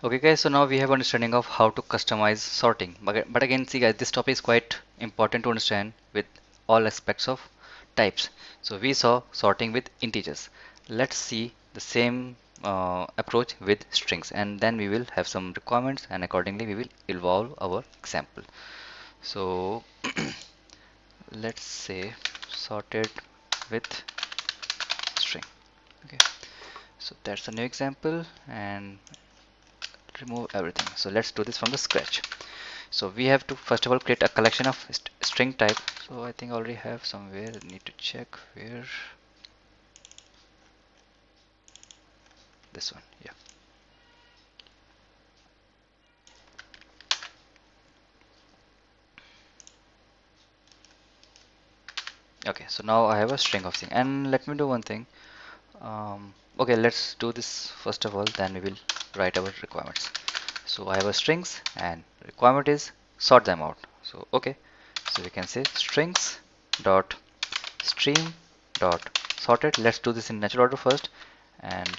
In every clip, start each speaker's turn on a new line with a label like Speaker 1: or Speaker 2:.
Speaker 1: Okay guys, so now we have understanding of how to customize sorting. But again, see guys, this topic is quite important to understand with all aspects of types. So we saw sorting with integers. Let's see the same approach with strings, and then we will have some requirements, and accordingly we will evolve our example. So let's say sorted with string. Okay, so that's a new example, and remove everything. So let's do this from the scratch. So we have to first of all create a collection of string type. So I think I already have somewhere. I need to check where. This one, yeah. Okay, so now I have a string of thing, and let me do one thing. Okay, let's do this first of all, then we will write our requirements. So I have a strings, and requirement is sort them out. So okay, so we can say strings dot stream dot sorted. Let's do this in natural order first, and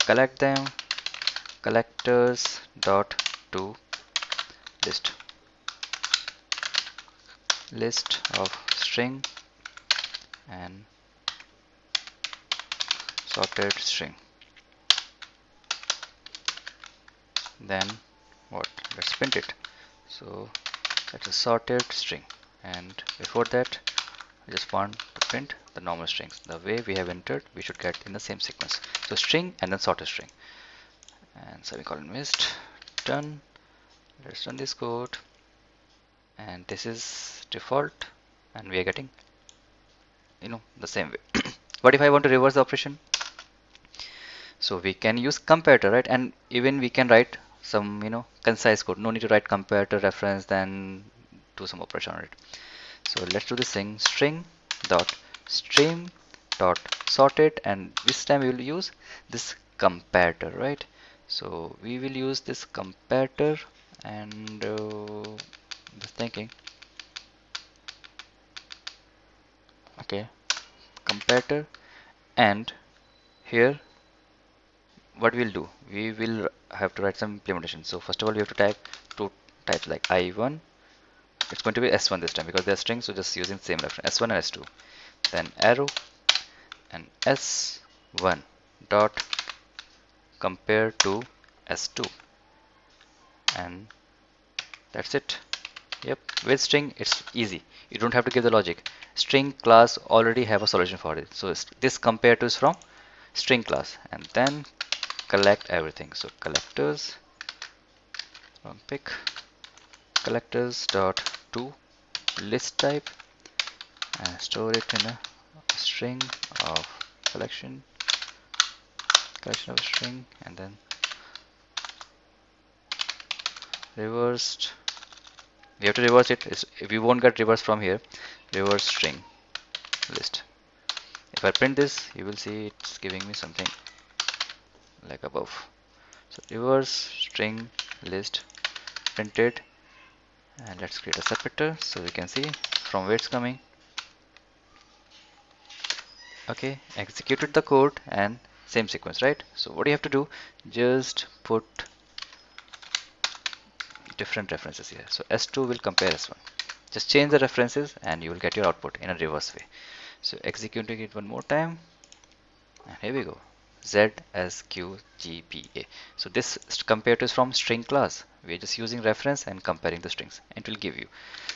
Speaker 1: collect them collectors dot to list of string and sorted string. Then what? Let's print it. So that's a sorted string, and before that I just want to print the normal strings. The way we have entered, we should get in the same sequence. So string and then sorted string, and semicolon missed. Done. Let's run this code, and this is default, and we are getting the same way. But if I want to reverse the operation, so we can use comparator, right? And even we can write some concise code. No need to write comparator reference, then do some operation on it. So let's do this thing: string dot stream dot sorted, and this time we will use this comparator, right? So we will use this comparator, and just thinking, okay, comparator, and here what we'll do, we will have to write some implementation. So first of all, we have to type two types like I1. It's going to be S1 this time because they're strings, so just using same reference S1 and S2. Then arrow and S1 dot compare to S2, and that's it. Yep, with string it's easy. You don't have to give the logic. String class already have a solution for it. So this compare to is from string class, and then collect everything. So collectors pick collectors dot to list type, and store it in a string of collection of string, and then reversed. We have to reverse it. If we won't get reverse from here, reverse string list. If I print this, you will see it's giving me something like above. So reverse string list printed, and let's create a separator so we can see from where it's coming. Okay, executed the code and same sequence, right? So what do you have to do? Just put different references here. So S2 will compare S1. Just change the references and you will get your output in a reverse way. So executing it one more time, and here we go. ZSQGBA. So this comparator is from string class. We are just using reference and comparing the strings. It will give you.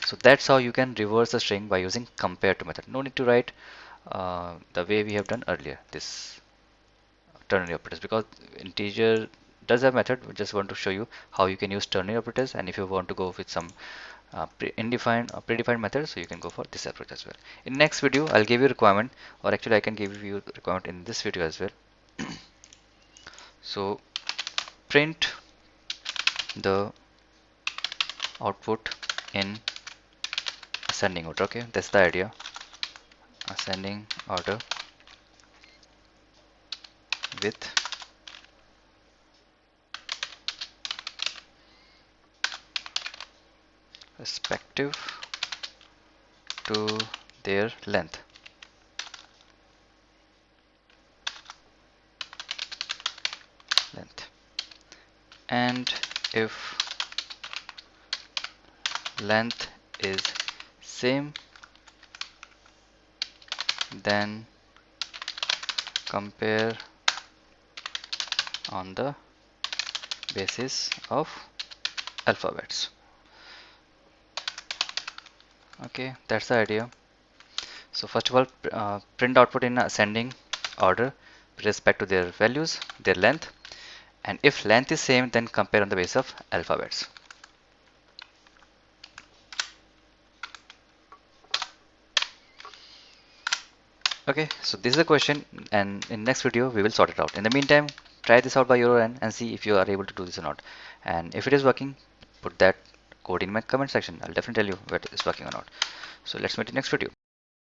Speaker 1: So that's how you can reverse a string by using compare to method. No need to write the way we have done earlier. This ternary operators, because integer does have method. We just want to show you how you can use ternary operators, and if you want to go with some predefined method, so you can go for this approach as well. In next video I'll give you requirement, or actually I can give you requirement in this video as well. So print the output in ascending order. Okay, that's the idea. Ascending order with respective to their length, and if length is same, then compare on the basis of alphabets. Okay, that's the idea. So first of all, print output in ascending order with respect to their values, their length, and if length is same, then compare on the basis of alphabets. Okay, so this is a question, and in next video we will sort it out. In the meantime, try this out by your own and see if you are able to do this or not. And if it is working, put that code in my comment section. I'll definitely tell you whether it's working or not. So let's meet in next video.